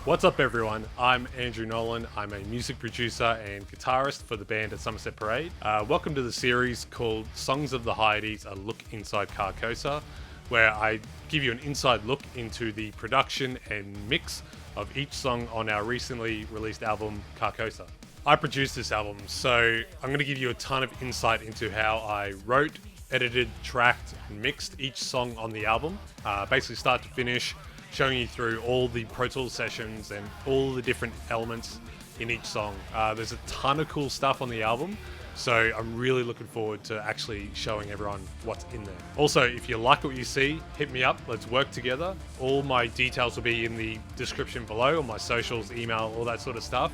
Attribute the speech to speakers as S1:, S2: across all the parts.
S1: What's up, everyone? I'm Andrew Nolan. I'm a music producer and guitarist for the band A Somerset Parade. Welcome to the series called Songs of the Hyades, a look inside Carcosa, where I give you an inside look into the production and mix of each song on our recently released album, Carcosa. I produced this album, so I'm going to give you a ton of insight into how I wrote, edited, tracked, and mixed each song on the album, basically start to finish, showing you through all the Pro Tools sessions and all the different elements in each song. There's a ton of cool stuff on the album, so I'm really looking forward to actually showing everyone what's in there. Also, if you like what you see, hit me up, let's work together. All my details will be in the description below, on my socials, email, all that sort of stuff.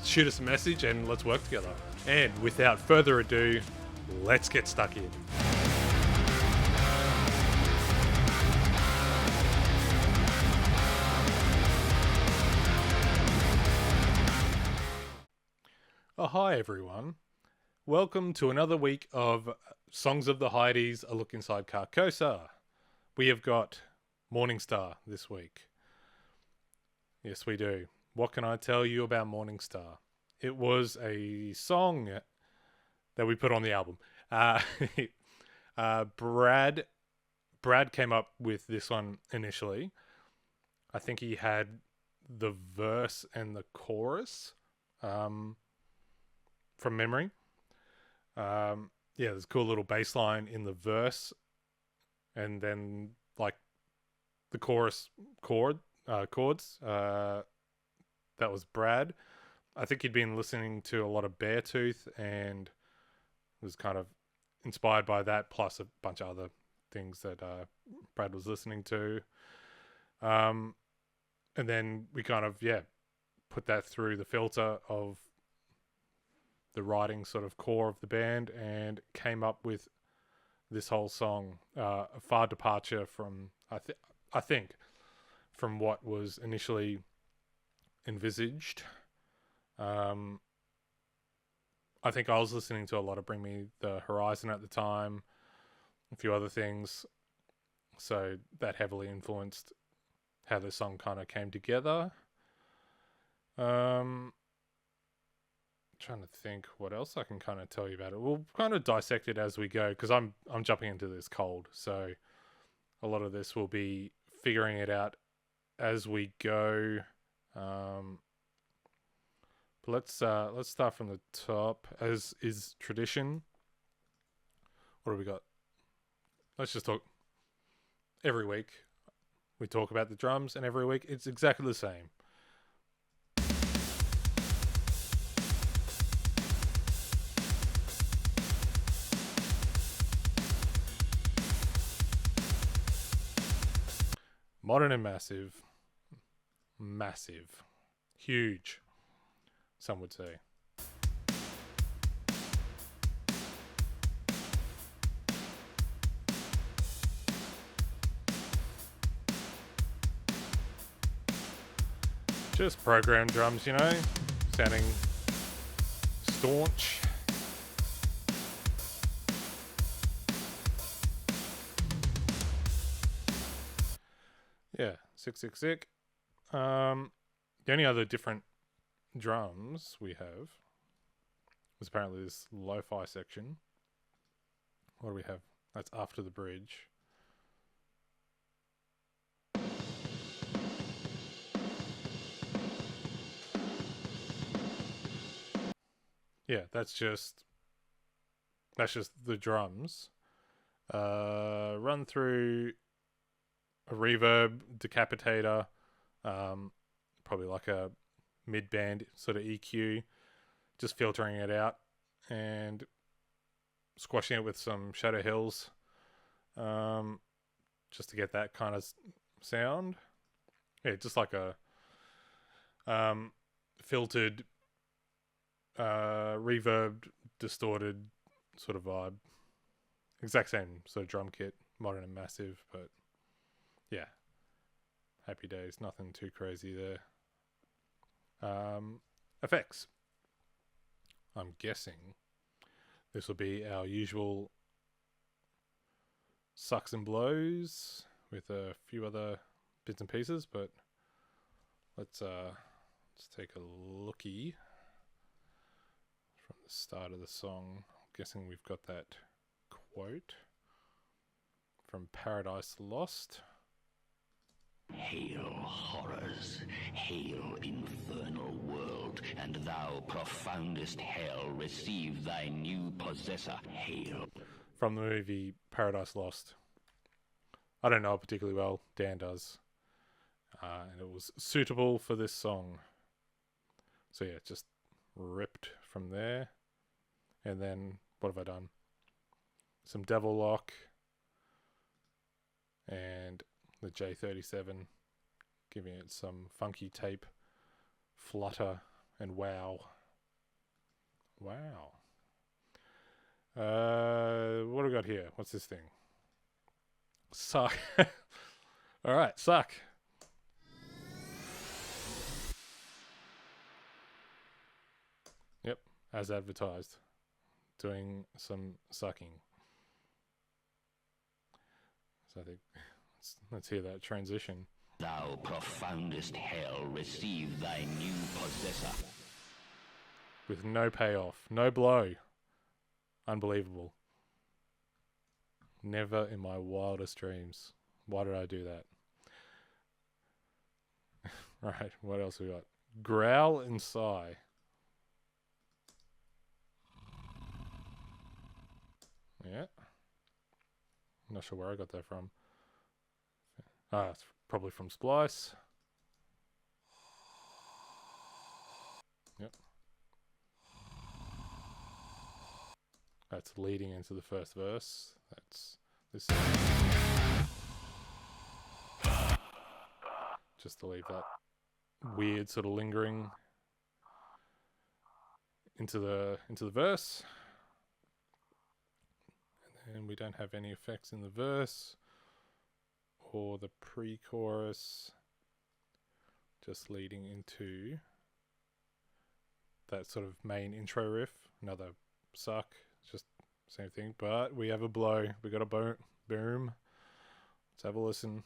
S1: Shoot us a message and let's work together. And without further ado, let's get stuck in. Oh, hi everyone. Welcome to another week of Songs of the Hyades, a look inside Carcosa. We have got Morningstar this week. Yes, we do. What can I tell you about Morningstar? It was a song that we put on the album. Brad came up with this one initially. I think he had the verse and the chorus. From memory. There's a cool little bass line in the verse, and then like the chorus chords. That was Brad. I think he'd been listening to a lot of Beartooth and was kind of inspired by that, plus a bunch of other things that Brad was listening to. And then we kind of put that through the filter of the writing sort of core of the band and came up with this whole song. A far departure from I think from what was initially envisaged. I think I was listening to a lot of Bring Me the Horizon at the time, a few other things, so that heavily influenced how the song kind of came together. Trying to think what else I can kind of tell you about it. We'll kind of dissect it as we go, because I'm jumping into this cold, so a lot of this will be figuring it out as we go. But let's start from the top, as is tradition. What do we got? Let's just talk. Every week we talk about the drums, and every week it's exactly the same. Modern and massive. Massive. Huge, some would say. Just programmed drums, sounding staunch. Yeah, sick. The only other different drums we have was apparently this lo-fi section. What do we have? That's after the bridge. Yeah, that's just the drums. Run through a reverb decapitator, probably like a mid-band sort of EQ, just filtering it out and squashing it with some Shadow Hills, just to get that kind of sound. Yeah, just like a filtered, reverbed, distorted sort of vibe. Exact same sort of drum kit, modern and massive, but yeah, happy days. Nothing too crazy there. Effects. I'm guessing this will be our usual sucks and blows with a few other bits and pieces, but let's take a looky from the start of the song. I'm guessing we've got that quote from Paradise Lost.
S2: Hail, horrors! Hail, infernal world! And thou, profoundest hell, receive thy new possessor. Hail.
S1: From the movie Paradise Lost. I don't know it particularly well. Dan does. And it was suitable for this song. So yeah, just ripped from there. And then, what have I done? Some Devil Lock. And the J37, giving it some funky tape, flutter, and wow. Wow. What do we got here? What's this thing? Suck. Alright, suck. Yep, as advertised. Doing some sucking. So I think let's hear that transition.
S2: Thou, profoundest hell, receive thy new possessor.
S1: With no payoff, no blow. Unbelievable. Never in my wildest dreams. Why did I do that? Right, what else we got? Growl and sigh. Yeah. I'm not sure where I got that from. It's probably from Splice. Yep. That's leading into the first verse. That's this. Just to leave that weird sort of lingering into the verse. And then we don't have any effects in the verse or the pre-chorus, just leading into that sort of main intro riff. Another suck, just same thing, but we have a blow. We got a boom. Let's have a listen.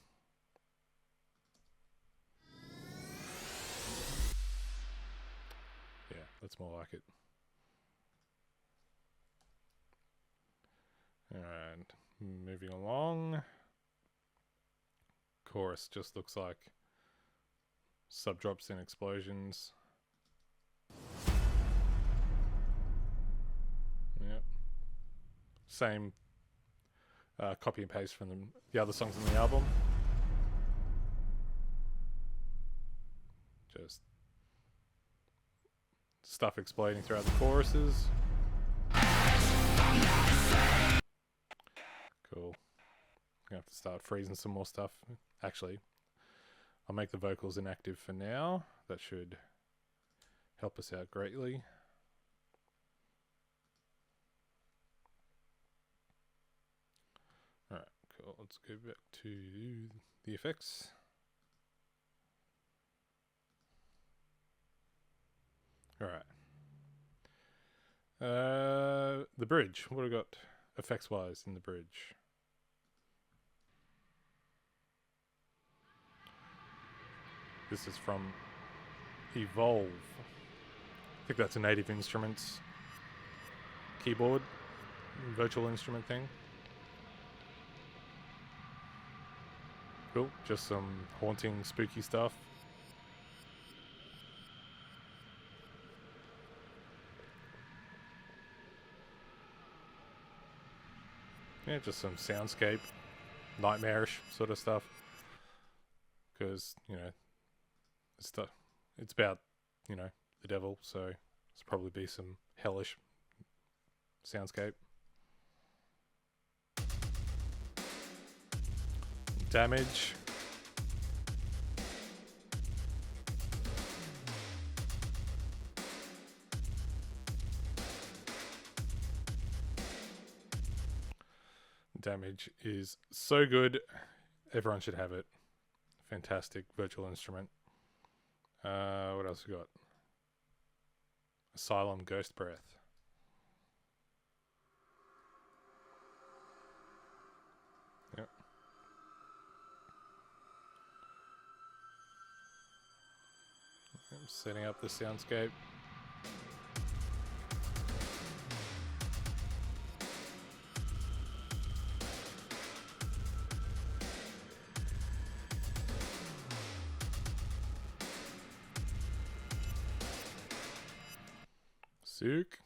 S1: Yeah, that's more like it. And moving along. Chorus just looks like sub-drops and explosions. Yep. Same copy and paste from the other songs on the album. Just stuff exploding throughout the choruses. Cool. I'm going to have to start freezing some more stuff. Actually, I'll make the vocals inactive for now. That should help us out greatly. Alright, cool. Let's go back to the effects. Alright. The bridge. What have we got effects-wise in the bridge? This is from Evolve. I think that's a Native Instruments keyboard, virtual instrument thing. Cool, just some haunting, spooky stuff. Yeah, just some soundscape, nightmarish sort of stuff. Because, you know, it's about, you know, the devil, so it's probably be some hellish soundscape. Damage. Damage is so good. Everyone should have it. Fantastic virtual instrument. What else we got? Asylum Ghost Breath. Yep. Setting up the soundscape. Sick.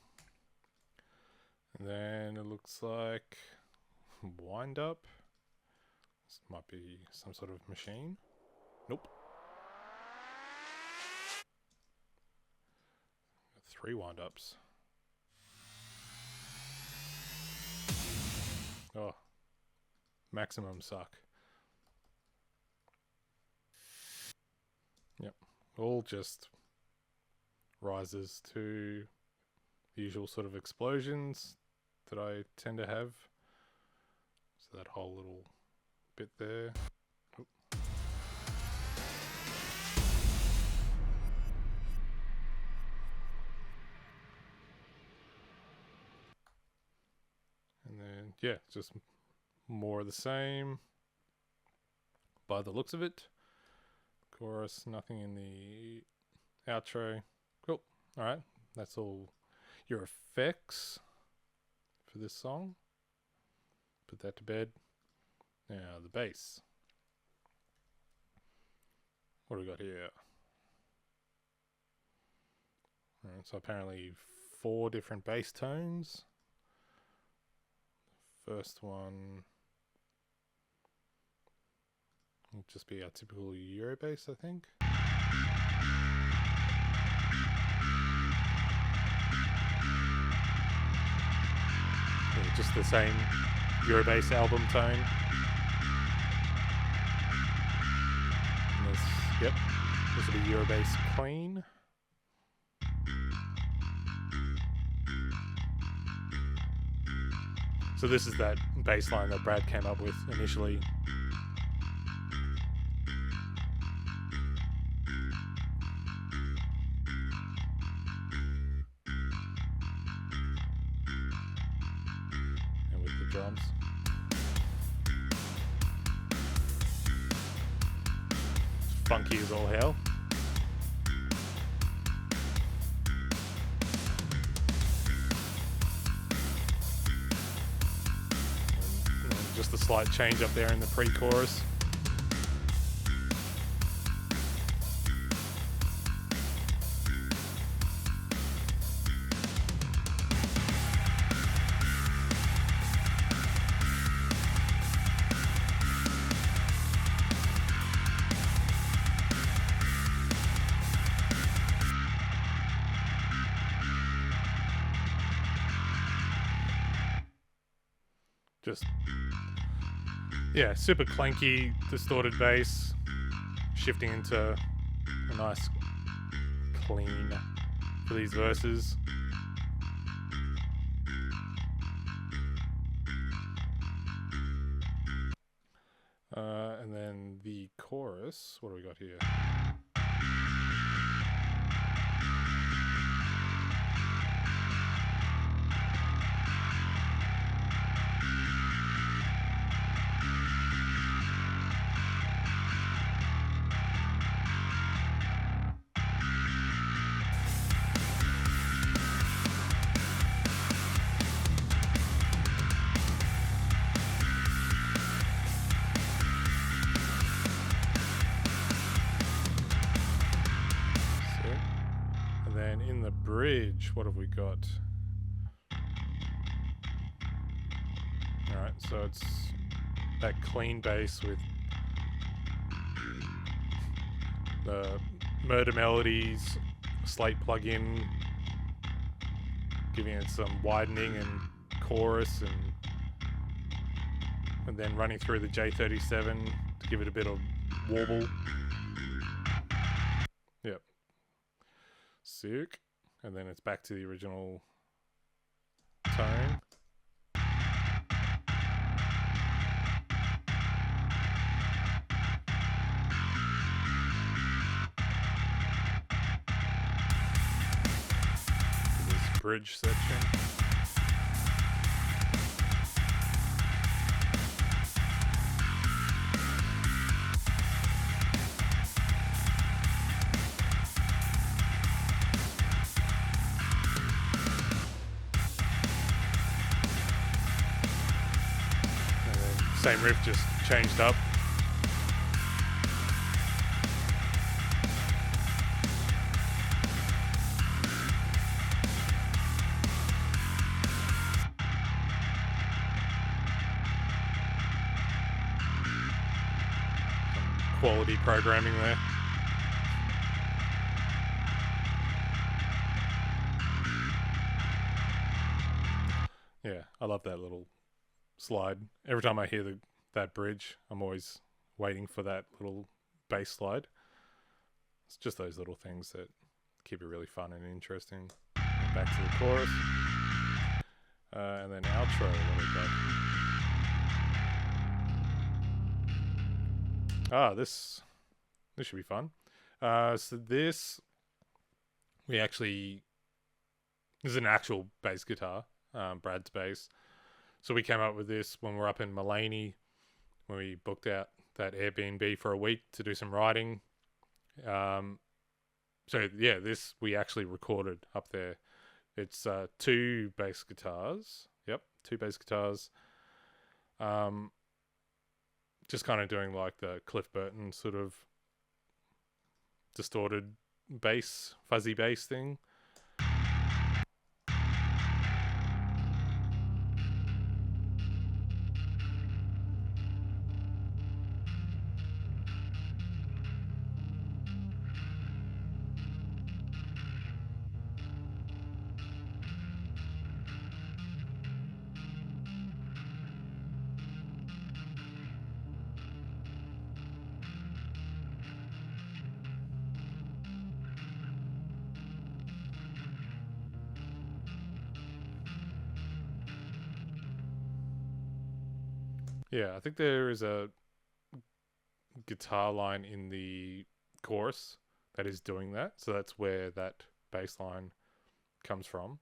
S1: And then it looks like wind up. This might be some sort of machine. Nope. 3 wind ups. Oh, maximum suck. Yep, all just rises to the usual sort of explosions that I tend to have. So that whole little bit there. Oop. And then, yeah, just more of the same by the looks of it. Chorus, nothing in the outro. Cool. Alright, that's all your effects for this song. Put that to bed. Now, the bass. What do we got here? Alright, so apparently 4 different bass tones. First one will just be our typical Euro bass, I think. Yeah, just the same Euro bass album tone. And this, yep, this will be Euro bass clean. So this is that bass line that Brad came up with initially. And with the drums. It's funky as all hell. Just a slight change up there in the pre-chorus. Just, yeah, super clanky, distorted bass, shifting into a nice clean for these verses. And then the chorus, what do we got here? In the bridge, what have we got? Alright, so it's that clean bass with the murder melodies, slate plug-in, giving it some widening and chorus, and then running through the J37 to give it a bit of warble. Yep. Sick. And then it's back to the original tone. This bridge section. Same riff, just changed up. Quality programming there. Yeah, I love that little slide. Every time I hear that bridge, I'm always waiting for that little bass slide. It's just those little things that keep it really fun and interesting. Back to the chorus. And then outro, what we got? This should be fun. So this is an actual bass guitar, Brad's bass. So we came up with this when we were up in Mullaney, when we booked out that Airbnb for a week to do some writing. So yeah, this we actually recorded up there. It's 2 bass guitars. Yep, 2 bass guitars. Just kind of doing like the Cliff Burton sort of distorted bass, fuzzy bass thing. Yeah, I think there is a guitar line in the chorus that is doing that. So that's where that bass line comes from.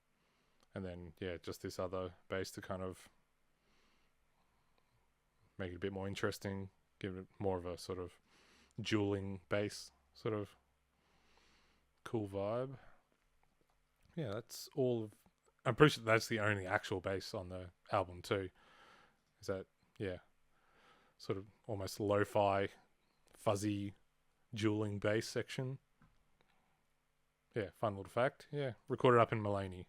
S1: And then, yeah, just this other bass to kind of make it a bit more interesting, give it more of a sort of dueling bass, sort of cool vibe. Yeah, that's all of... I'm pretty sure that's the only actual bass on the album too. Is that, yeah, sort of almost lo-fi, fuzzy, dueling bass section. Yeah, fun little fact. Yeah, recorded up in Mullaney.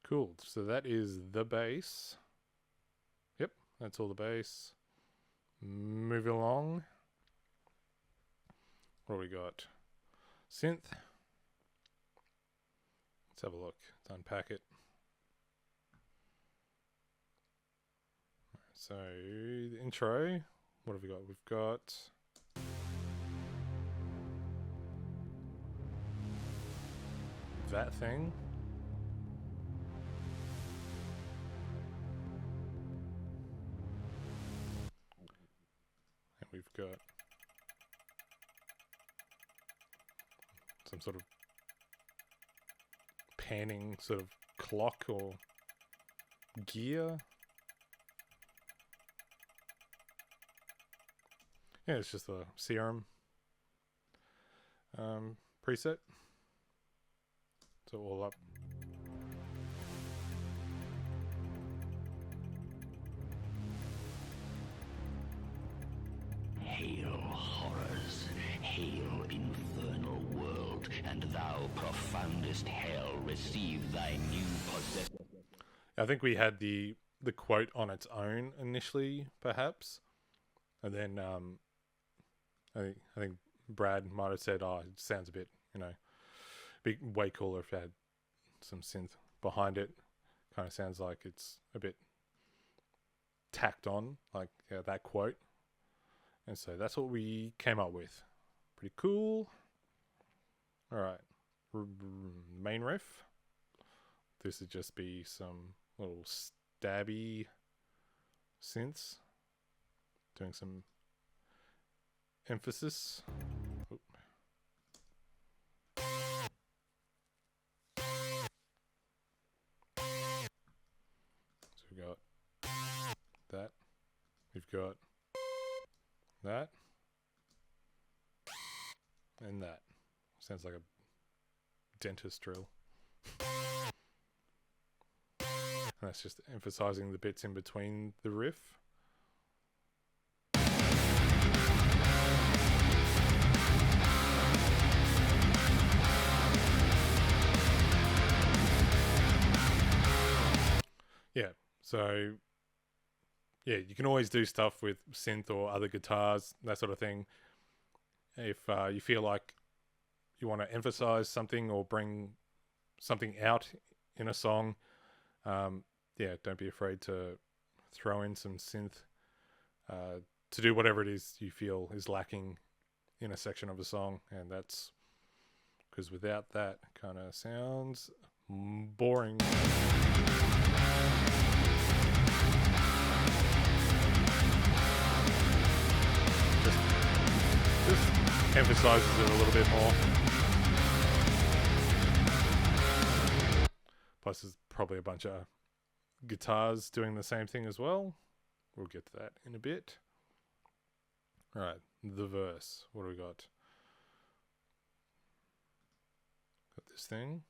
S1: Cool. So that is the bass. Yep, that's all the bass. Moving along. What do we got? Synth. Let's have a look. Let's unpack it. So, the intro. What have we got? We've got... that thing. And we've got some sort of panning sort of clock or gear. Yeah, it's just a serum preset. So all up.
S2: Hail, horrors! Hail, infernal world! And thou, profoundest hell, receive thy new possession.
S1: I think we had the quote on its own initially, perhaps, and then I think Brad might have said, "Oh, it sounds a bit, be way cooler if it had some synth behind it. Kind of sounds like it's a bit tacked on, like that quote." And so that's what we came up with. Pretty cool. All right, main riff. This would just be some little stabby synths doing some emphasis. Oop. So we got that. We've got that. And that. Sounds like a dentist drill. And that's just emphasizing the bits in between the riff. So yeah, you can always do stuff with synth or other guitars, that sort of thing. If you feel like you want to emphasize something or bring something out in a song, yeah, don't be afraid to throw in some synth to do whatever it is you feel is lacking in a section of a song. And that's because without that, it kind of sounds boring. Just emphasizes it a little bit more. Plus, there's probably a bunch of guitars doing the same thing as well. We'll get to that in a bit. All right, the verse. What do we got? Got this thing.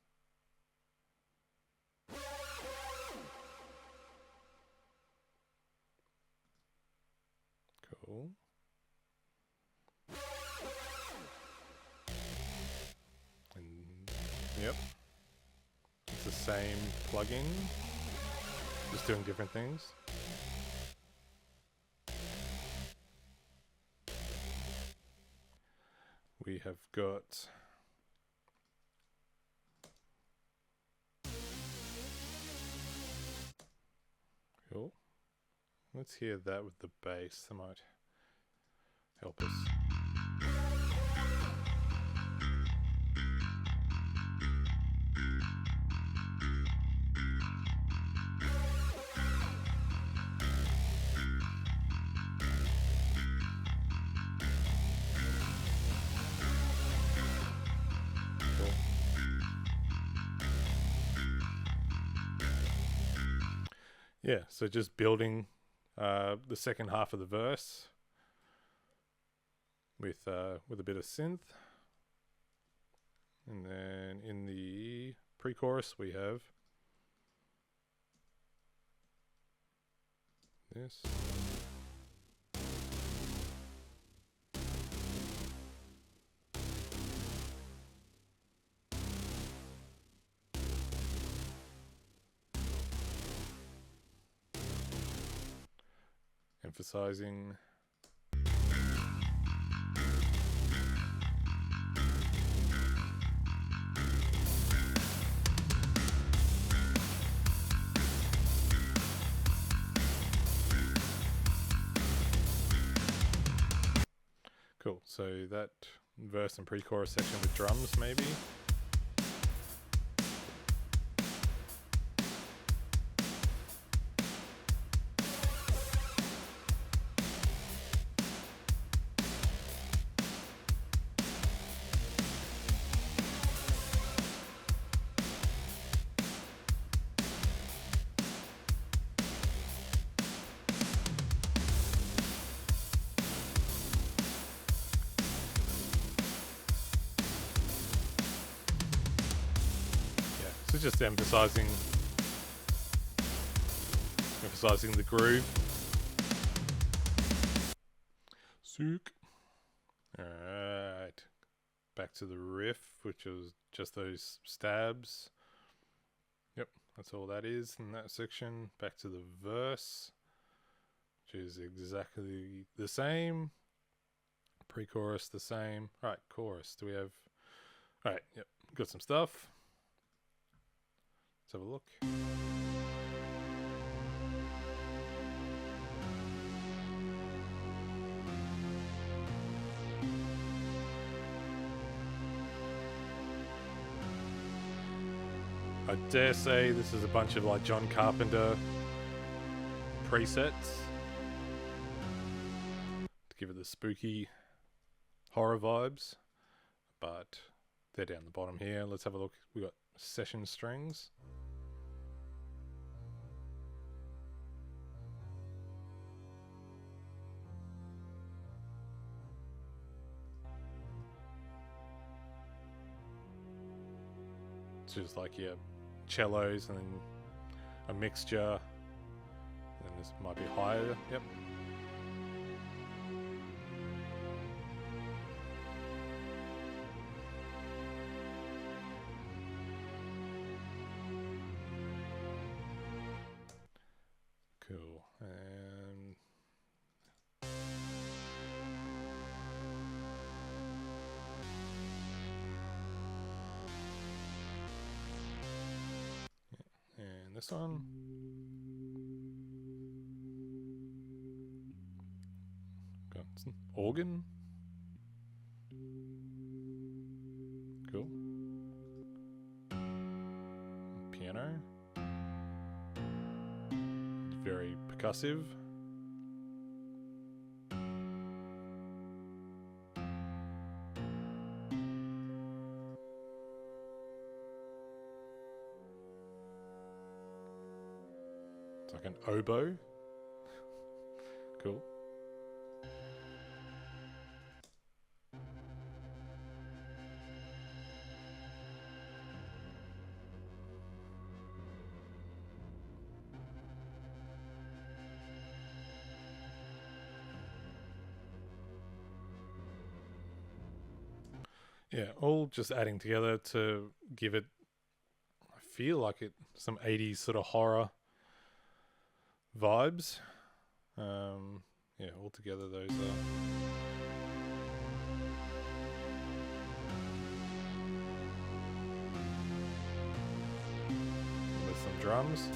S1: Cool. And yep, it's the same plugin, just doing different things. We have got cool. Let's hear that with the bass. That might help us. Cool. Yeah, so just building the second half of the verse with a bit of synth, and then in the pre-chorus we have this. Emphasizing cool. So that verse and pre-chorus section with drums, maybe. So just emphasizing the groove. Sook. Alright. Back to the riff, which was just those stabs. Yep, that's all that is in that section. Back to the verse, which is exactly the same. Pre-chorus the same. Alright, chorus. Do we have... Alright, yep, got some stuff. Let's have a look. I dare say this is a bunch of like John Carpenter presets to give it the spooky horror vibes, but they're down the bottom here. Let's have a look. We got session strings. It's just like, yeah, cellos and then a mixture. And this might be higher. Yep. this one. Got some organ. Cool. Piano. Very percussive. It's like an oboe. Cool. Yeah, all just adding together to give it, I feel like it, some 80s sort of horror vibes. Yeah, all together those are. With some drums.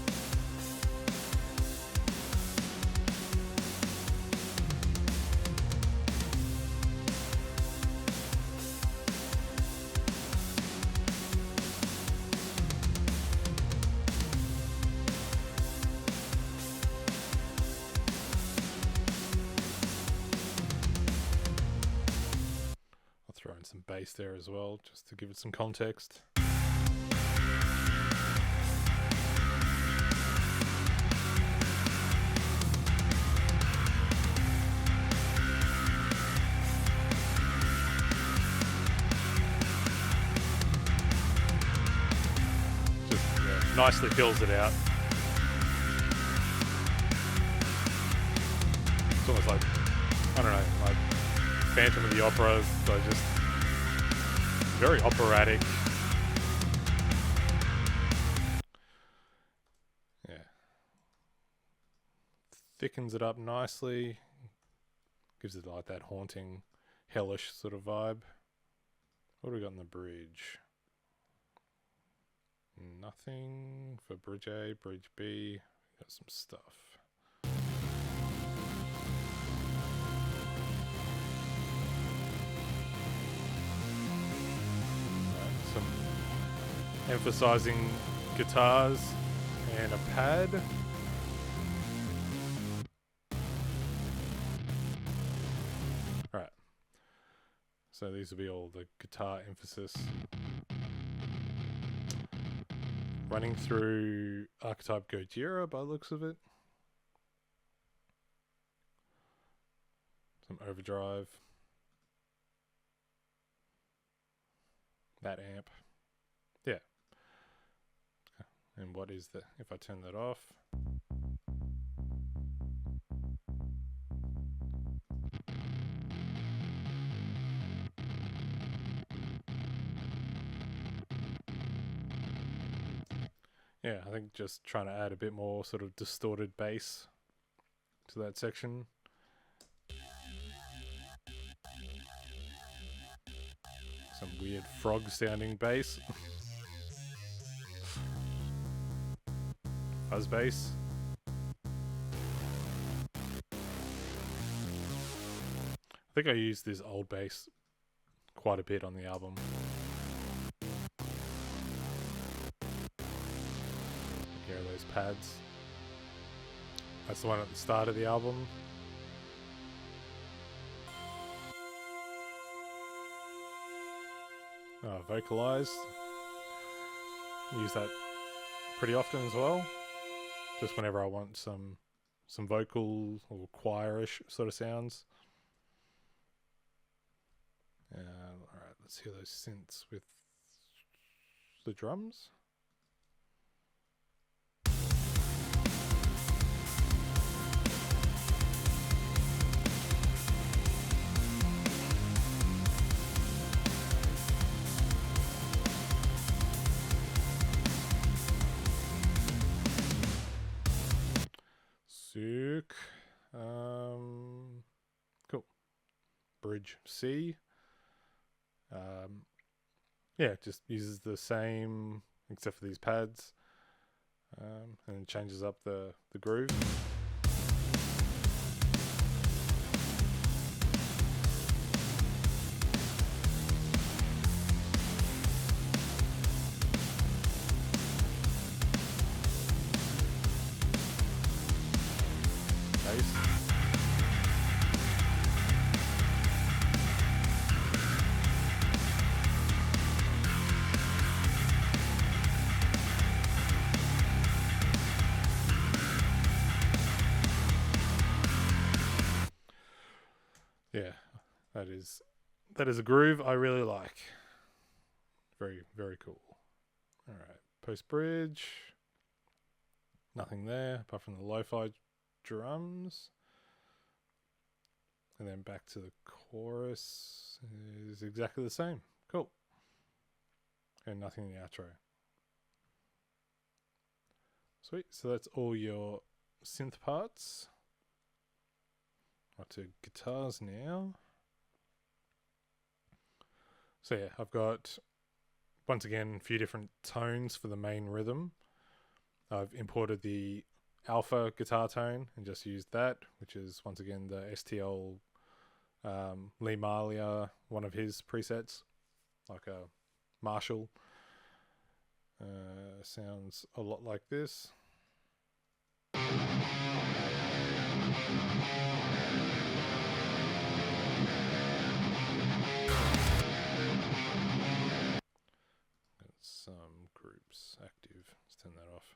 S1: Throw in some bass there as well, just to give it some context. Just nicely fills it out. It's almost like, I don't know, like Phantom of the Opera, so just very operatic. Yeah. Thickens it up nicely. Gives it like that haunting, hellish sort of vibe. What do we got in the bridge? Nothing for bridge A, bridge B. Got some stuff. Some emphasizing guitars and a pad. Alright. So these will be all the guitar emphasis. Running through Archetype Gojira by the looks of it. Some overdrive. That amp. Yeah. And what is the, if I turn that off? Yeah, I think just trying to add a bit more sort of distorted bass to that section. Some weird frog sounding bass. Fuzz bass. I think I used this old bass quite a bit on the album. Here are those pads. That's the one at the start of the album. Vocalized. Use that pretty often as well. Just whenever I want some vocal or choirish sort of sounds. Alright, let's hear those synths with the drums. Sick. Cool. Bridge C. Yeah, it just uses the same, except for these pads. and it changes up the groove. Yeah, that is a groove I really like. Very, very cool. All right, post bridge. Nothing there apart from the lo-fi drums. And then back to the chorus is exactly the same. Cool. And nothing in the outro. Sweet. So that's all your synth parts. On to guitars now. So yeah, I've got, once again, a few different tones for the main rhythm. I've imported the alpha guitar tone and just used that, which is once again the STL Lee Malia, one of his presets, like a Marshall. Sounds a lot like this. Some groups active. Let's turn that off.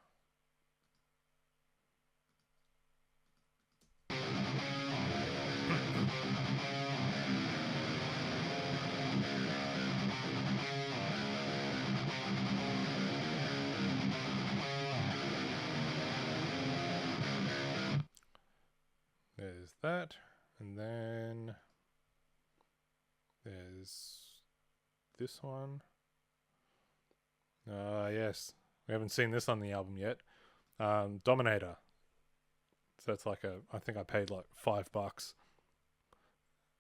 S1: There's that, and then there's this one. Yes, we haven't seen this on the album yet. Dominator. So that's like I think I paid like $5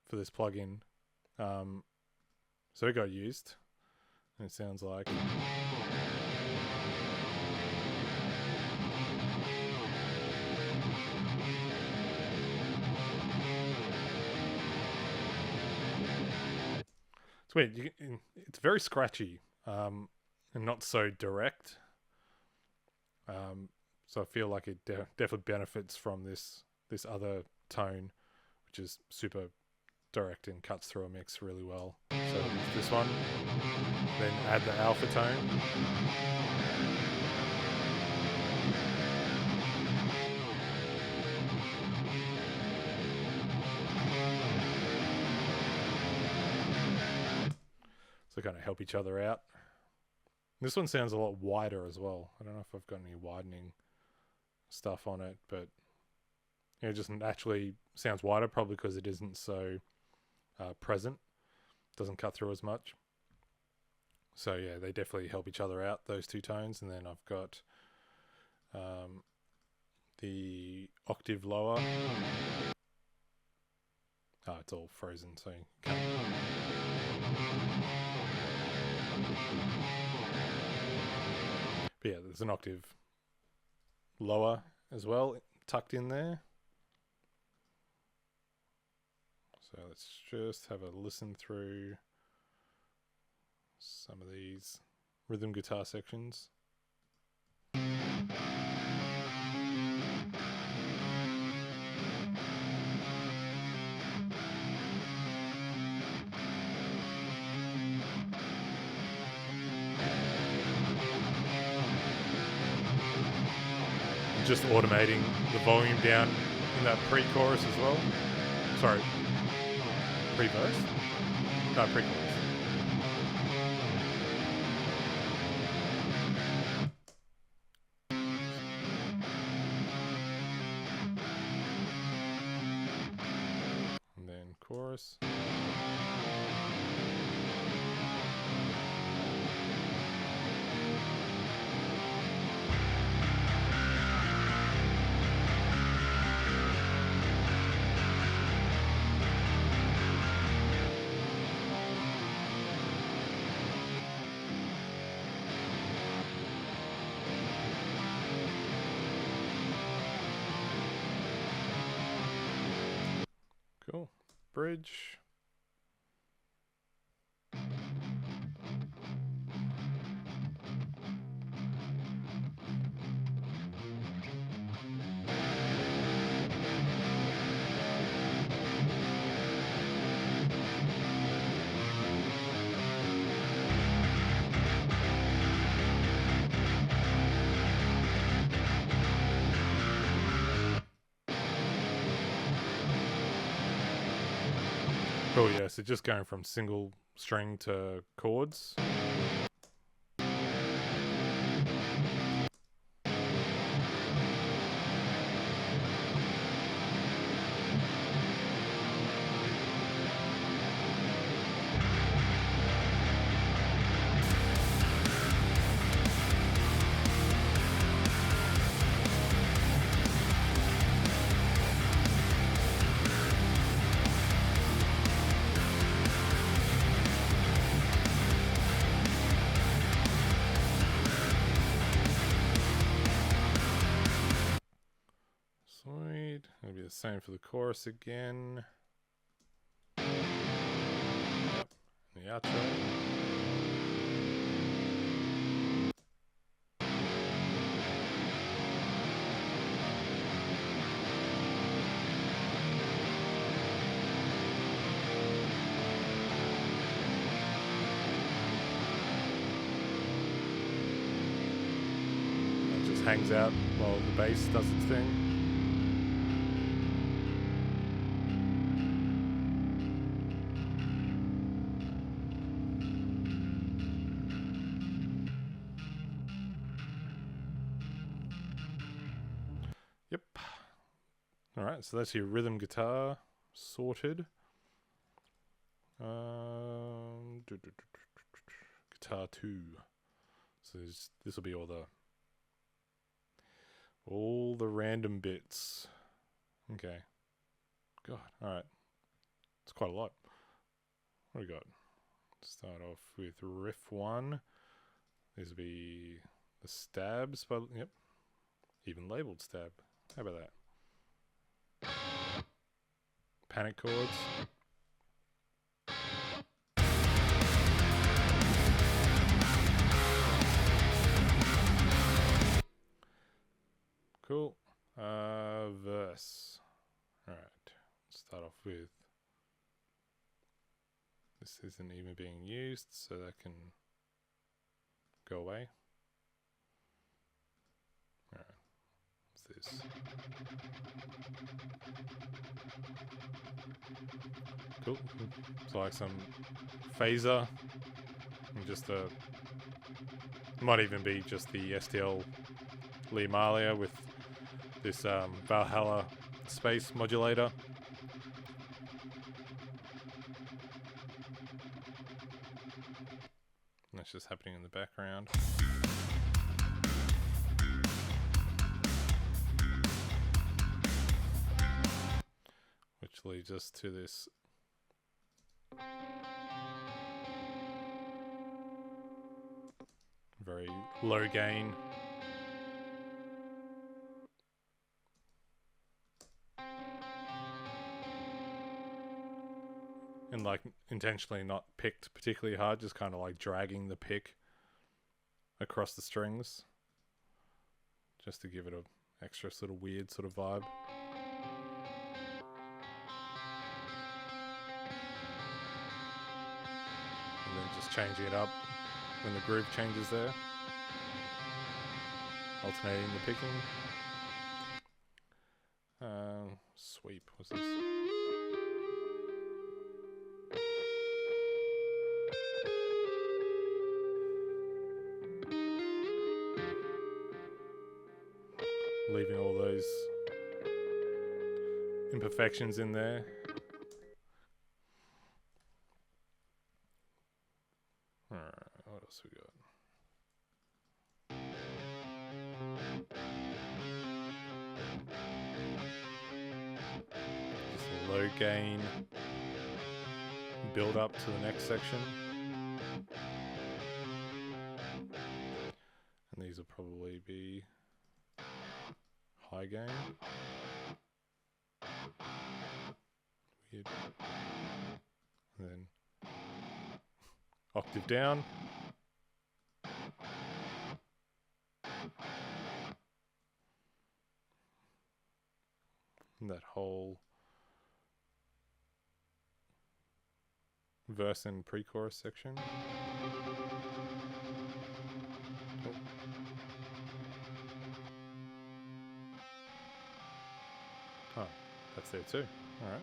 S1: for this plugin. So it got used. And it sounds like. It's weird. It's very scratchy. And not so direct. So I feel like it definitely benefits from this other tone, which is super direct and cuts through a mix really well. So this one, then add the alpha tone. So kind of help each other out. This one sounds a lot wider as well. I don't know if I've got any widening stuff on it, but yeah, it just naturally sounds wider, probably because it isn't so present. Doesn't cut through as much. So yeah, they definitely help each other out, those two tones. And then I've got the octave lower. Oh, it's all frozen, so you can't. But yeah, there's an octave lower as well, tucked in there. So let's just have a listen through some of these rhythm guitar sections. Just automating the volume down in that pre-chorus as well. Sorry, pre-verse? No, pre-chorus. And then chorus. bridge. Oh yeah, so just going from single string to chords. Sweet. It'll be the same for the chorus again. Yep. And the outro. It just hangs out while the bass does its thing. Yep. Alright, so that's your rhythm guitar sorted. Guitar 2. So this will be all the random bits. Okay. God, alright. It's quite a lot. What do we got? Start off with riff 1. These will be the stabs, but yep. Even labeled stab. How about that? Panic chords. Cool. Verse. Alright. Start off with this isn't even being used, so that can go away. Alright. What's this? Cool. It's like some phaser. And just might even be just the STL Limalia with this Valhalla space modulator. And that's just happening in the background. Which leads us to this very low gain. And like intentionally not picked particularly hard, just kind of like dragging the pick across the strings just to give it a extra sort of weird sort of vibe. And then just changing it up when the groove changes there. Alternating the picking. Sweep, what's this? Leaving all those imperfections in there. Alright, what else we got? Just a low gain build up to the next section. And these will probably be high gain. weird. And then octave down. And that whole verse and pre-chorus section. Oh, that's there too. Alright.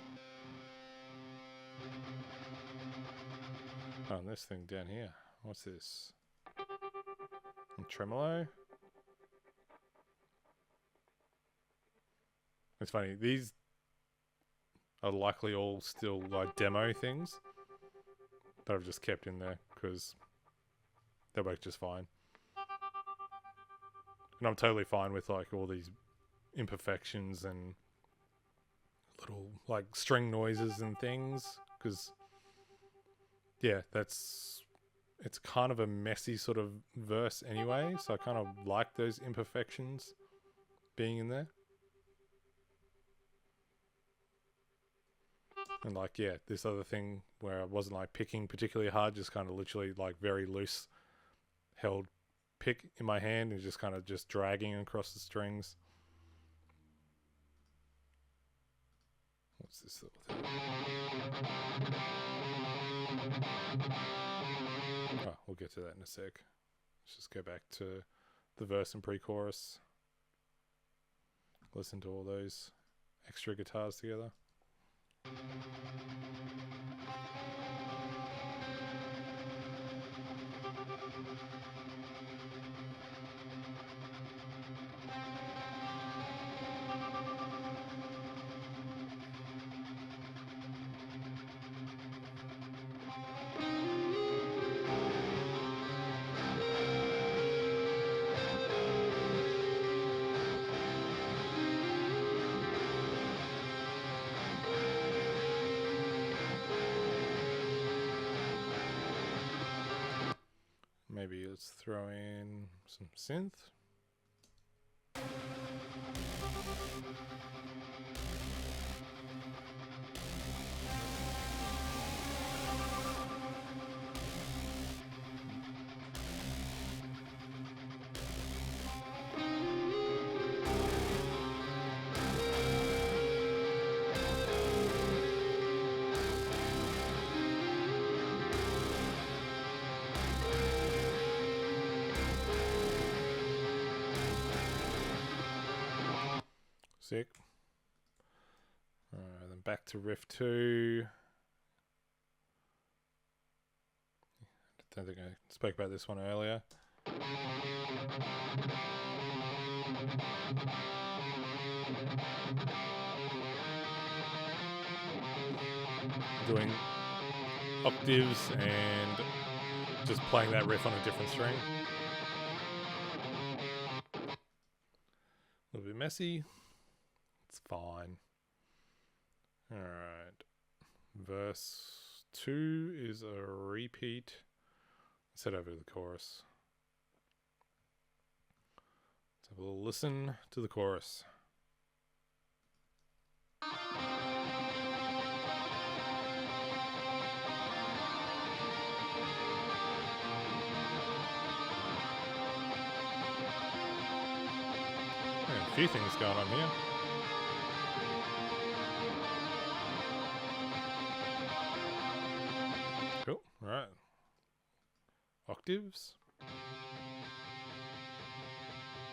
S1: Oh, and this thing down here. What's this? Tremolo? It's funny, these are likely all still like demo things that I've just kept in there because they work just fine. And I'm totally fine with like all these imperfections and little like string noises and things because yeah, it's kind of a messy sort of verse anyway, so I kind of like those imperfections being in there. And like, yeah, this other thing where I wasn't like picking particularly hard, just kind of literally like very loose held pick in my hand and just kind of just dragging across the strings. What's this little thing? Oh, we'll get to that in a sec. Let's just go back to the verse and pre-chorus. Listen to all those extra guitars together. Maybe let's throw in some synth. Sick. Then back to riff 2. Don't think I spoke about this one earlier. Doing octaves and just playing that riff on a different string. A little bit messy. It's fine. Alright. Verse 2 is a repeat. Let's head over to the chorus. Let's have a little listen to the chorus. A few things going on here. Cool. All right. Octaves.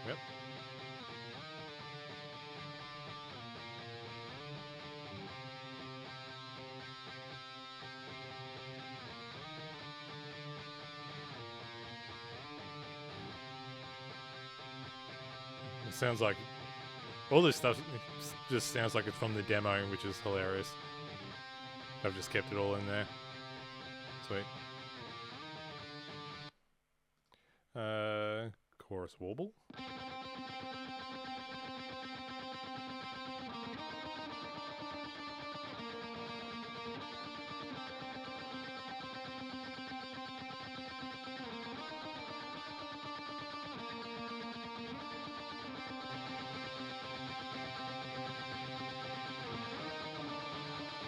S1: Yep. It sounds like all this stuff just sounds like it's from the demo, which is hilarious. I've just kept it all in there. Sweet. Chorus warble.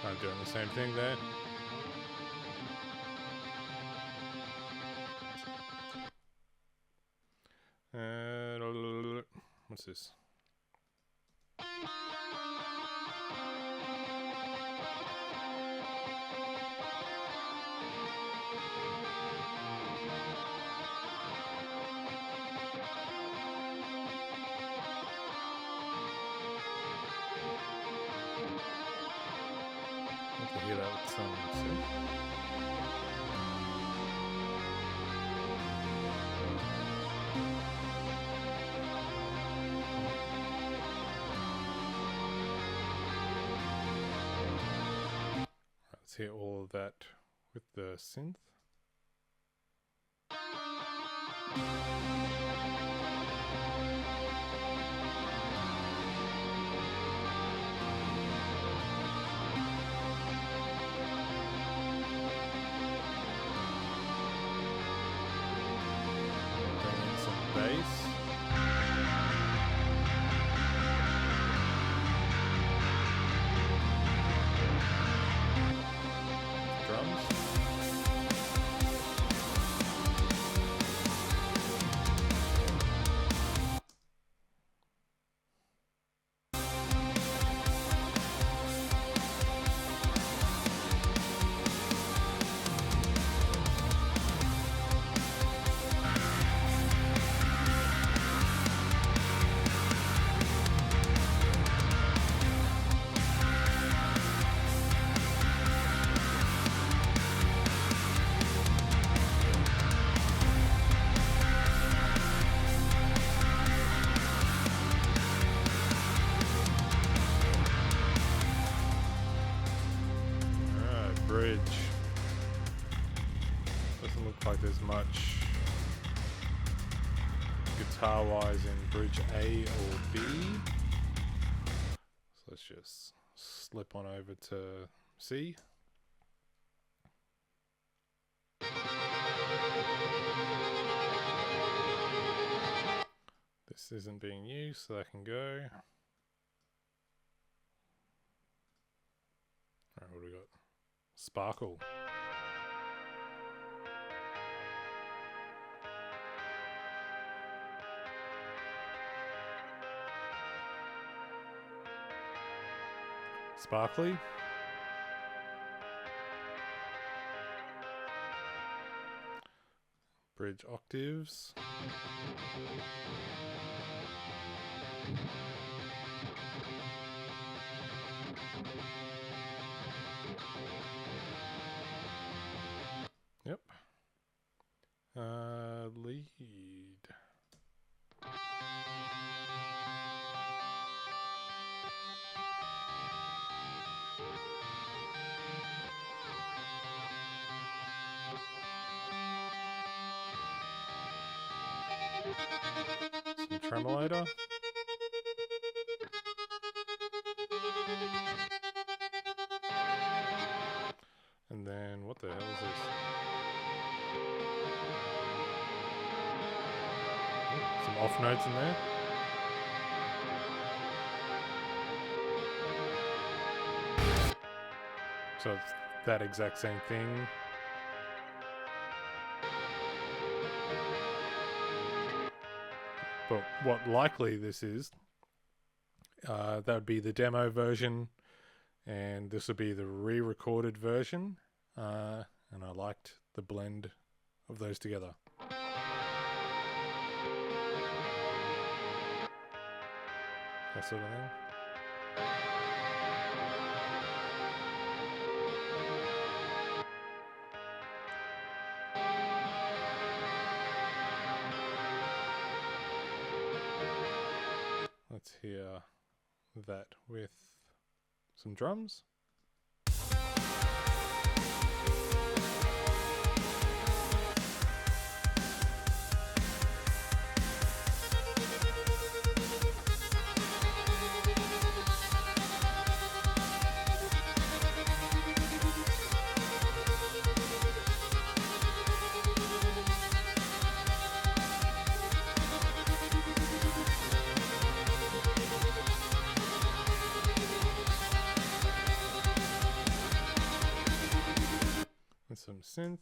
S1: Kind of doing the same thing there. What's this? I can hear that with some synth. Let's hear all of that with the synth. Bring in some bass. Drums. Bridge. Doesn't look like there's much guitar wise in bridge A or B. So let's just slip on over to C. This isn't being used, so that can go. Alright, what do we got? Sparkle. Sparkly. Bridge octaves. Yep. Lead. Some tremolator. And then, what the hell is this? Some off notes in there. So it's that exact same thing. But what likely this is, that would be the demo version, and this would be the re-recorded version. And I liked the blend of those together. That sort of thing. Let's hear that with some drums. synth.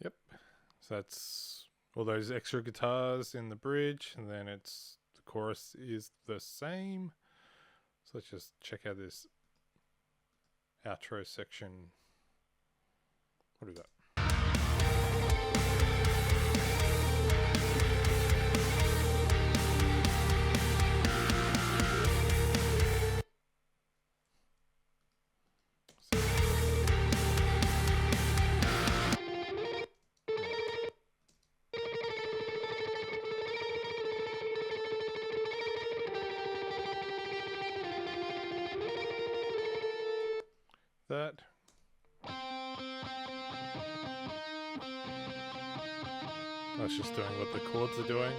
S1: Yep, so that's all those extra guitars in the bridge, and then it's the chorus is the same. So let's just check out this outro section. What do we got? That. That's just doing what the chords are doing.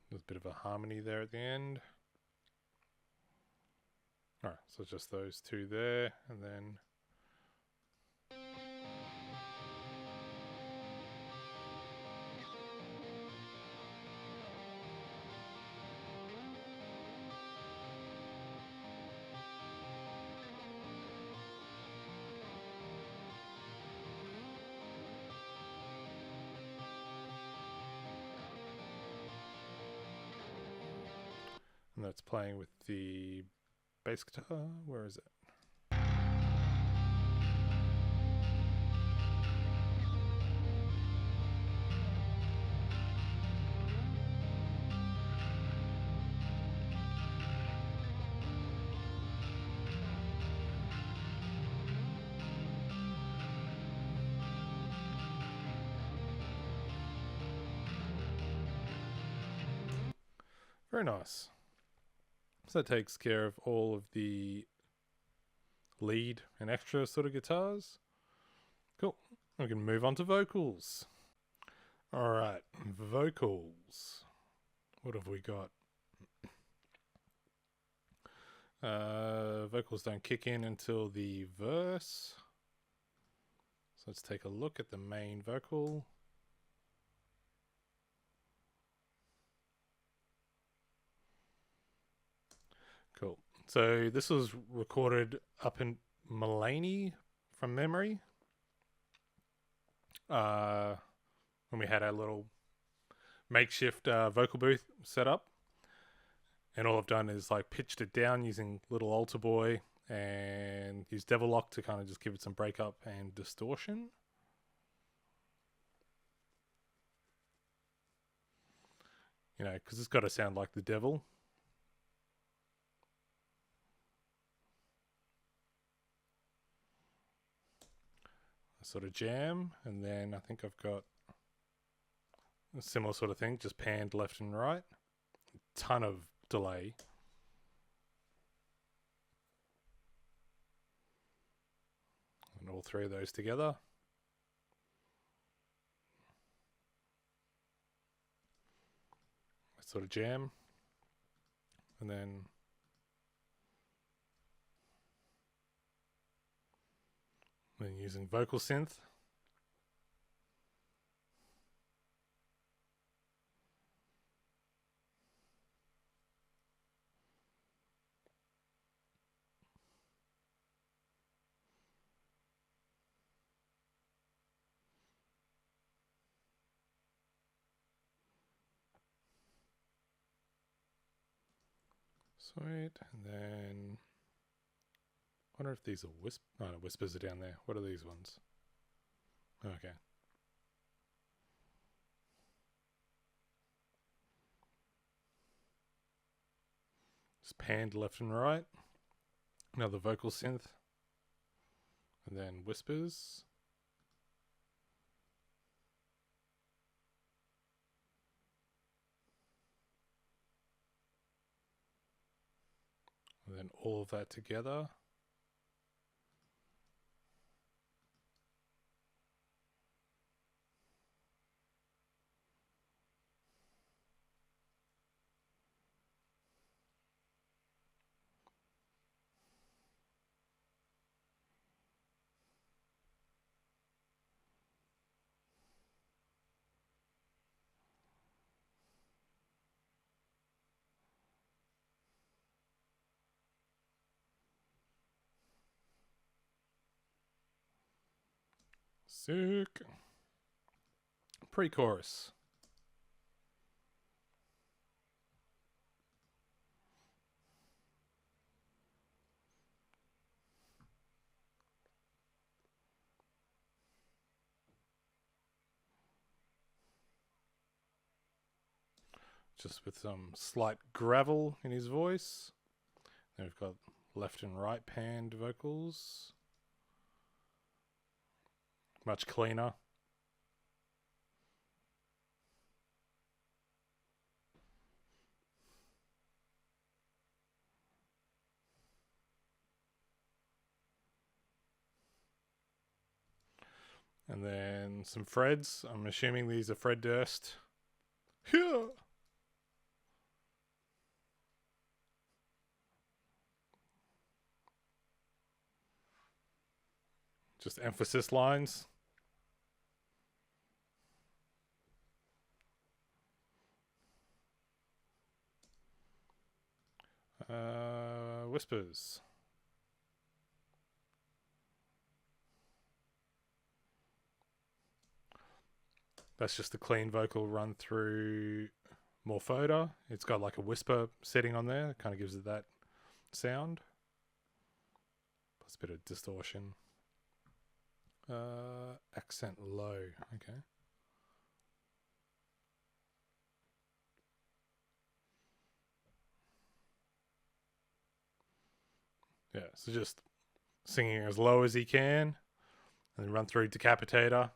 S1: There's a bit of a harmony there at the end. Alright, so just those two there, and then that's playing with the bass guitar. Where is it? Very nice. So that takes care of all of the lead and extra sort of guitars. Cool. We can move on to vocals. Alright, vocals. What have we got? Vocals don't kick in until the verse. So let's take a look at the main vocal. Cool. So this was recorded up in Mulaney from memory. When we had our little makeshift vocal booth set up. And all I've done is like pitched it down using little altar boy and use Devil Lock to kind of just give it some breakup and distortion. You know, because it's got to sound like the devil. Sort of jam, and then I think I've got a similar sort of thing, just panned left and right. A ton of delay. And all three of those together. Sort of jam. And then using vocal synth. Sweet, and then I wonder if these are no, whispers are down there. What are these ones? Okay. Just panned left and right. Another vocal synth. And then whispers. And then all of that together. Sick. Pre-chorus. Just with some slight gravel in his voice. Then we've got left and right panned vocals. Much cleaner. And then some frets. I'm assuming these are Fred Durst. Yeah. Just emphasis lines. Whispers. That's just the clean vocal run through Morphoda. It's got like a whisper setting on there. It kind of gives it that sound. Plus a bit of distortion. Accent low. Okay. Yeah, so just singing as low as he can. And then run through Decapitator.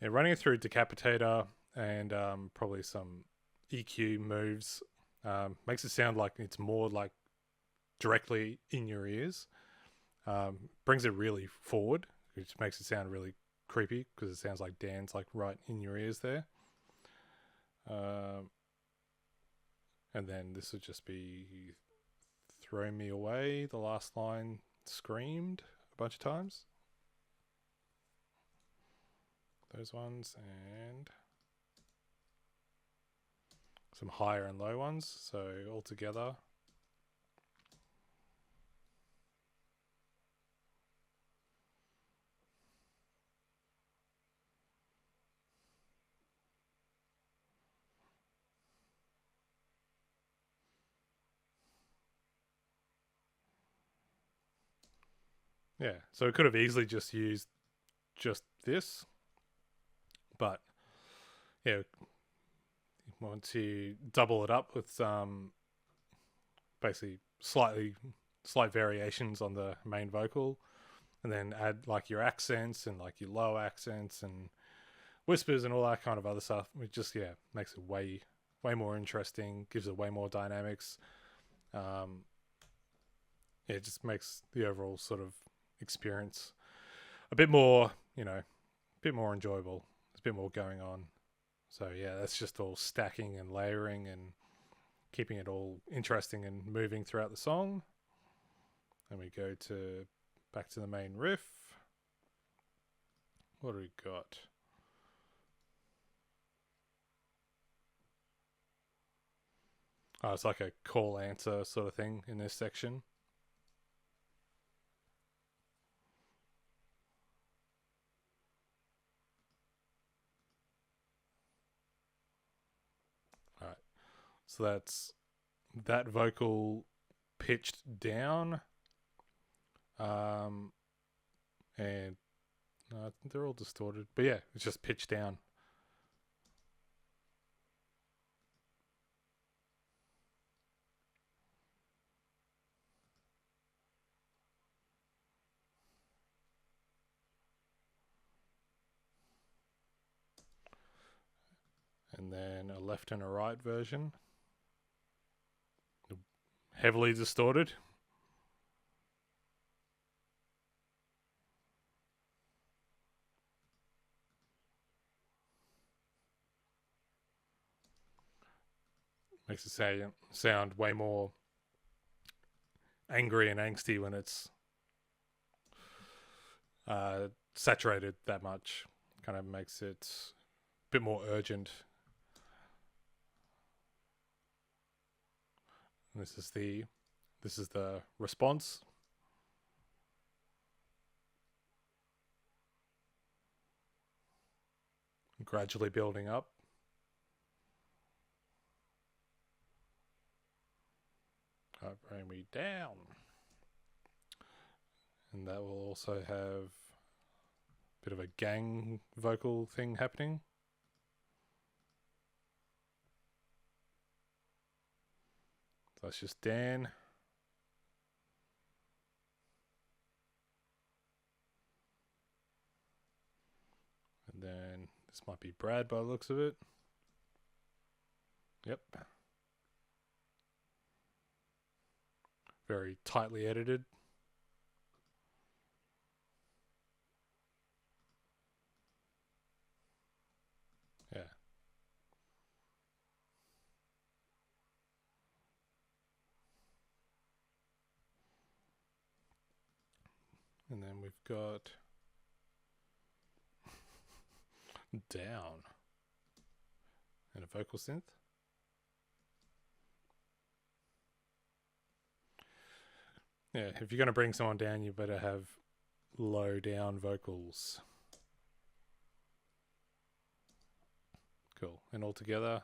S1: Yeah, running it through Decapitator and probably some EQ moves makes it sound like it's more like directly in your ears. Brings it really forward, which makes it sound really creepy because it sounds like Dan's like right in your ears there. And then this would just be Throw Me Away. The last line screamed a bunch of times. Those ones and some higher and low ones. So all together. Yeah, so it could have easily just used just this, but yeah, you want to double it up with basically slight variations on the main vocal, and then add like your accents and like your low accents and whispers and all that kind of other stuff. It just makes it way more interesting, gives it way more dynamics. It just makes the overall sort of experience a bit more, a bit more enjoyable. There's a bit more going on. So yeah, that's just all stacking and layering and keeping it all interesting and moving throughout the song. And we go to back to the main riff. What do we got? Oh, it's like a call answer sort of thing in this section. All right. So that's that vocal pitched down. And they're all distorted. But yeah, it's just pitched down. And then a left and a right version. heavily distorted. Makes it sound way more angry and angsty when it's saturated that much. Kind of makes it a bit more urgent. And this is the response. Gradually building up. Bring me down. And that will also have a bit of a gang vocal thing happening. So that's just Dan. And then this might be Brad by the looks of it. Yep. Very tightly edited. Yeah. And then we've got down and a vocal synth. Yeah, if you're going to bring someone down, you better have low down vocals. Cool. And all together.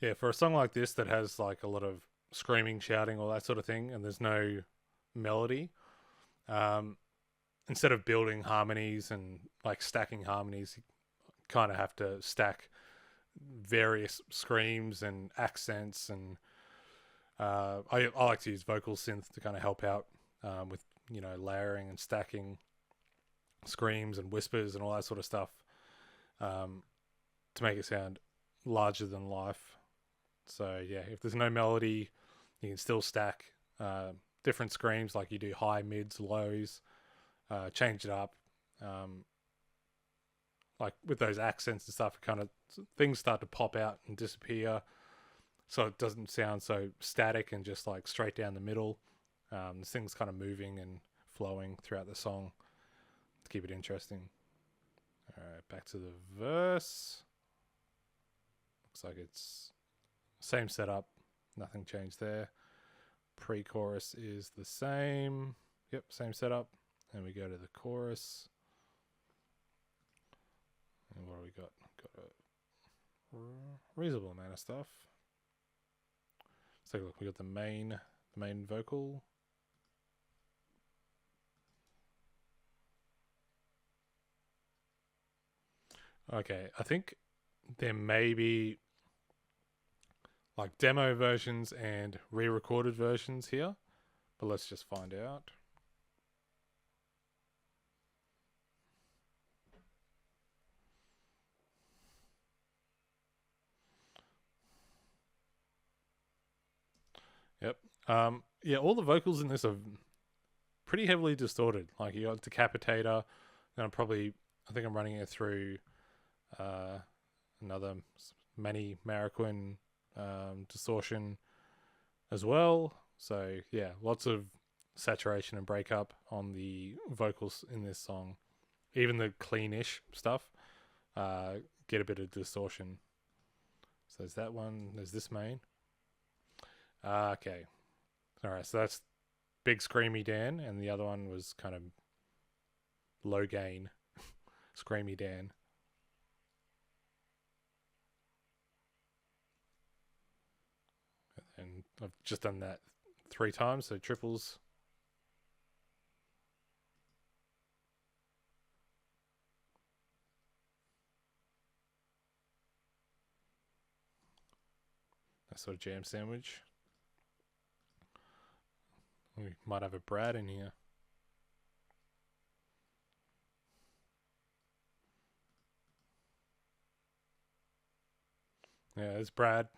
S1: Yeah, for a song like this that has like a lot of screaming, shouting, all that sort of thing, and there's no melody, instead of building harmonies and like stacking harmonies, you kind of have to stack various screams and accents. And I like to use vocal synth to kind of help out with, layering and stacking screams and whispers and all that sort of stuff, to make it sound larger than life. So yeah, if there's no melody, you can still stack different screams, like you do high, mids, lows, change it up. Like with those accents and stuff, kind of things start to pop out and disappear, so it doesn't sound so static and just like straight down the middle. This thing's kind of moving and flowing throughout the song to keep it interesting. All right, back to the verse. Looks like it's same setup, nothing changed there. Pre-chorus is the same. Yep, same setup. And we go to the chorus. And what do we got? Got a reasonable amount of stuff. Let's take a look. We got the main vocal. Okay, I think there may be like demo versions and re-recorded versions here, but let's just find out. Yep. Yeah, all the vocals in this are pretty heavily distorted. Like you got Decapitator, and I think I'm running it through another Manny Marroquin distortion as well. So yeah, lots of saturation and breakup on the vocals in this song. Even the cleanish stuff get a bit of distortion. So there's that one. There's this main. Okay. Alright, so that's big screamy Dan, and the other one was kind of low gain screamy Dan. And I've just done that 3 times, so triples. A sort of jam sandwich. We might have a Brad in here. Yeah, there's Brad.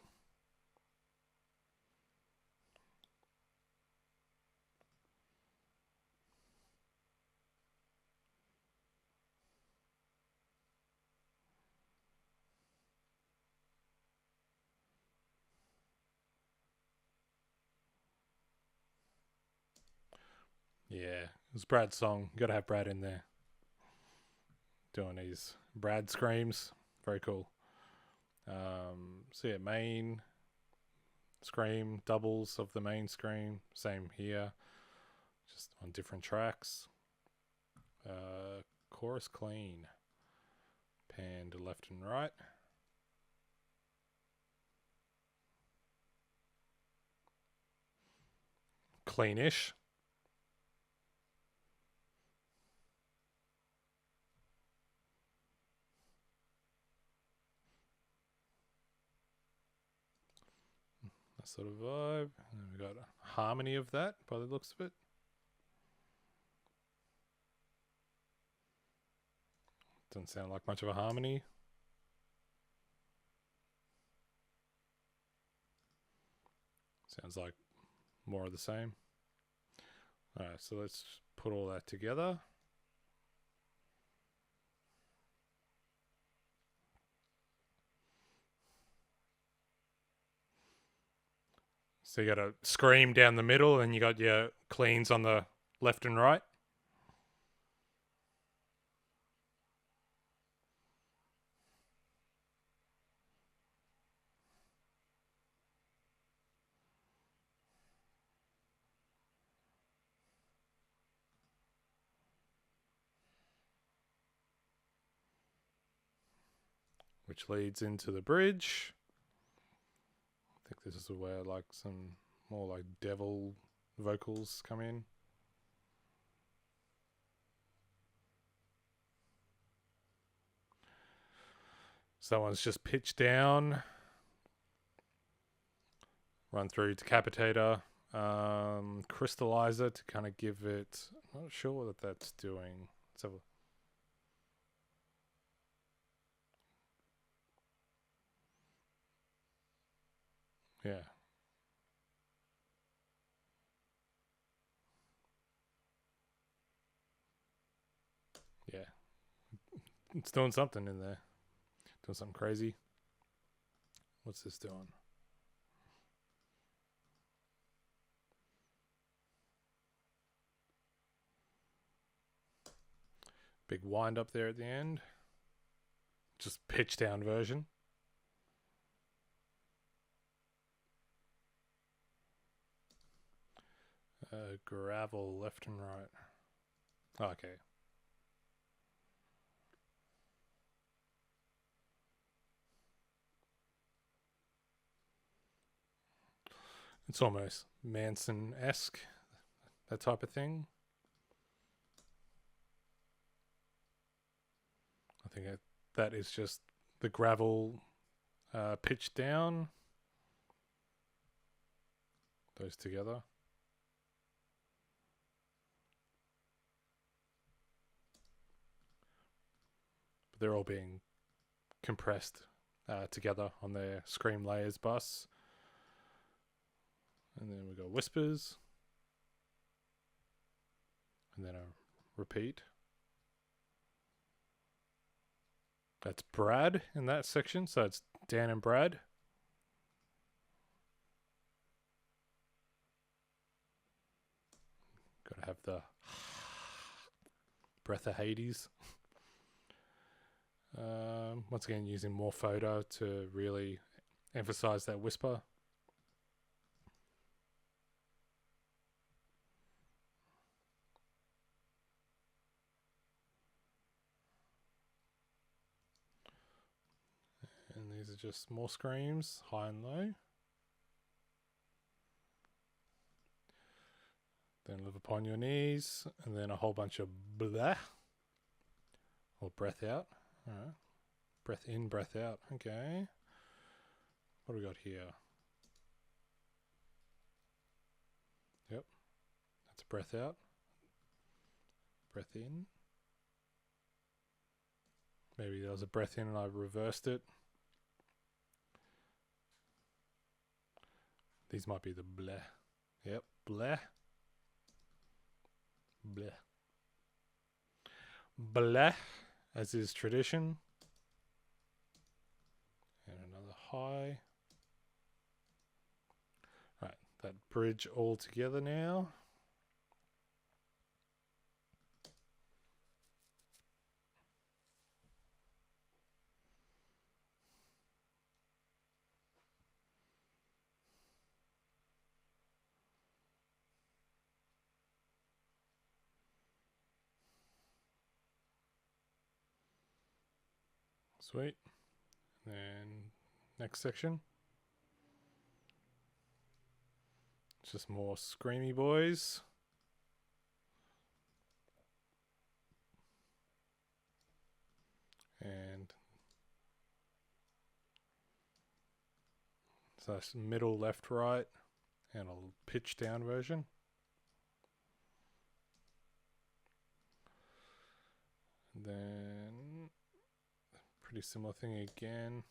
S1: Yeah, it's Brad's song. You gotta have Brad in there. Doing these Brad screams. Very cool. So yeah, main scream, doubles of the main scream. Same here. Just on different tracks. Chorus clean. Pan to left and right. Cleanish. That sort of vibe. And then we got a harmony of that by the looks of it. Doesn't sound like much of a harmony. Sounds like more of the same. Alright, so let's put all that together. So you got a scream down the middle, and you got your cleans on the left and right. Which leads into the bridge. I think this is where like some more like devil vocals come in. So that one's just pitched down. Run through Decapitator. Crystallizer to kind of give it... I'm not sure what that's doing. Let's have a... Yeah. Yeah. It's doing something in there. Doing something crazy. What's this doing? Big wind up there at the end. Just pitch down version. Gravel left and right. Oh, okay. It's almost Manson-esque, that type of thing. I think that is just the gravel pitched down. Those together. But they're all being compressed together on their Scream Layers bus. And then we got whispers. And then a repeat. That's Brad in that section. So it's Dan and Brad. Gotta have the breath of Hyades. Once again, using more photo to really emphasize that whisper. And these are just more screams, high and low. Then live upon your knees, and then a whole bunch of blah, or breath out. Alright. Breath in, breath out. Okay. What do we got here? breath out. Breath in. Maybe there was a breath in and I reversed it. These might be the bleh. Yep, bleh. Bleh. Bleh, as is tradition. And another high. Right, that bridge all together now. Sweet. And next section. It's just more screamy boys. And so that's middle, left, right, and a pitch down version. And then pretty similar thing again.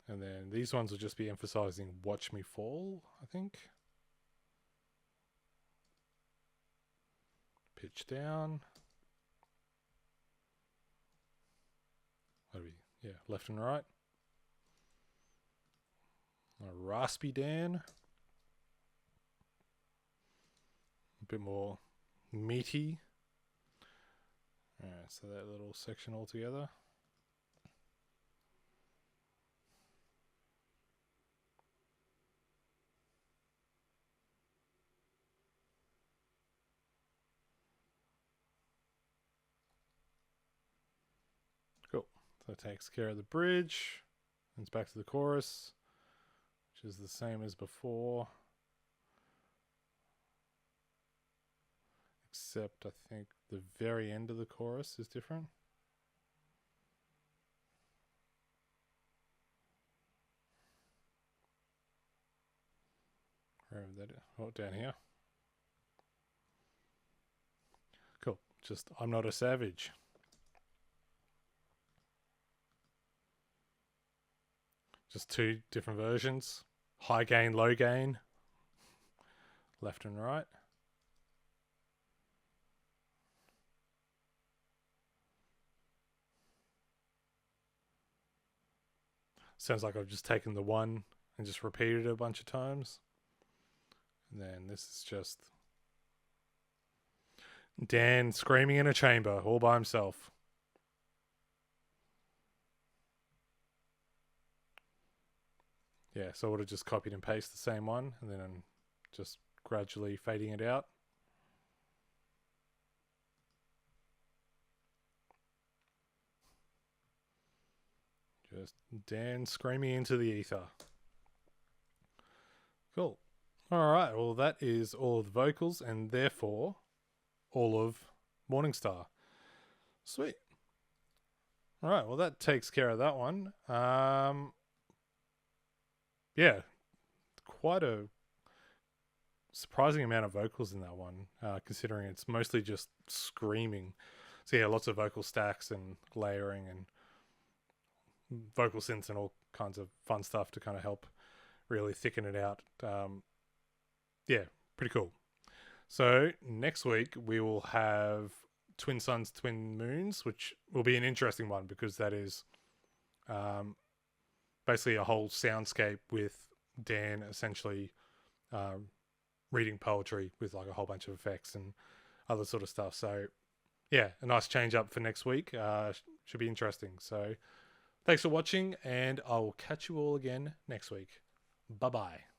S1: And then these ones will just be emphasizing Watch Me Fall, I think. Pitch down. Yeah, left and right. A raspy Dan. A bit more meaty. Alright, so that little section all together. Cool. So it takes care of the bridge. And it's back to the chorus, which is the same as before. Except I think the very end of the chorus is different. Wherever that is. Oh, down here. Cool. Just, I'm not a savage. Just two different versions. High gain, low gain. Left and right. Sounds like I've just taken the one and just repeated it a bunch of times. And then this is just Dan screaming in a chamber all by himself. Yeah, so I would have just copied and pasted the same one and then I'm just gradually fading it out. Just Dan screaming into the ether. Cool. Alright, well that is all of the vocals and therefore all of Morningstar. Sweet. Alright, well that takes care of that one. Yeah, quite a surprising amount of vocals in that one, considering it's mostly just screaming. So yeah, lots of vocal stacks and layering and vocal synths and all kinds of fun stuff to kind of help really thicken it out. Yeah, pretty cool. So next week we will have Twin Suns, Twin Moons, which will be an interesting one because that is basically a whole soundscape with Dan essentially reading poetry with like a whole bunch of effects and other sort of stuff. So yeah, a nice change up for next week. Should be interesting. So thanks for watching and I will catch you all again next week. Bye-bye.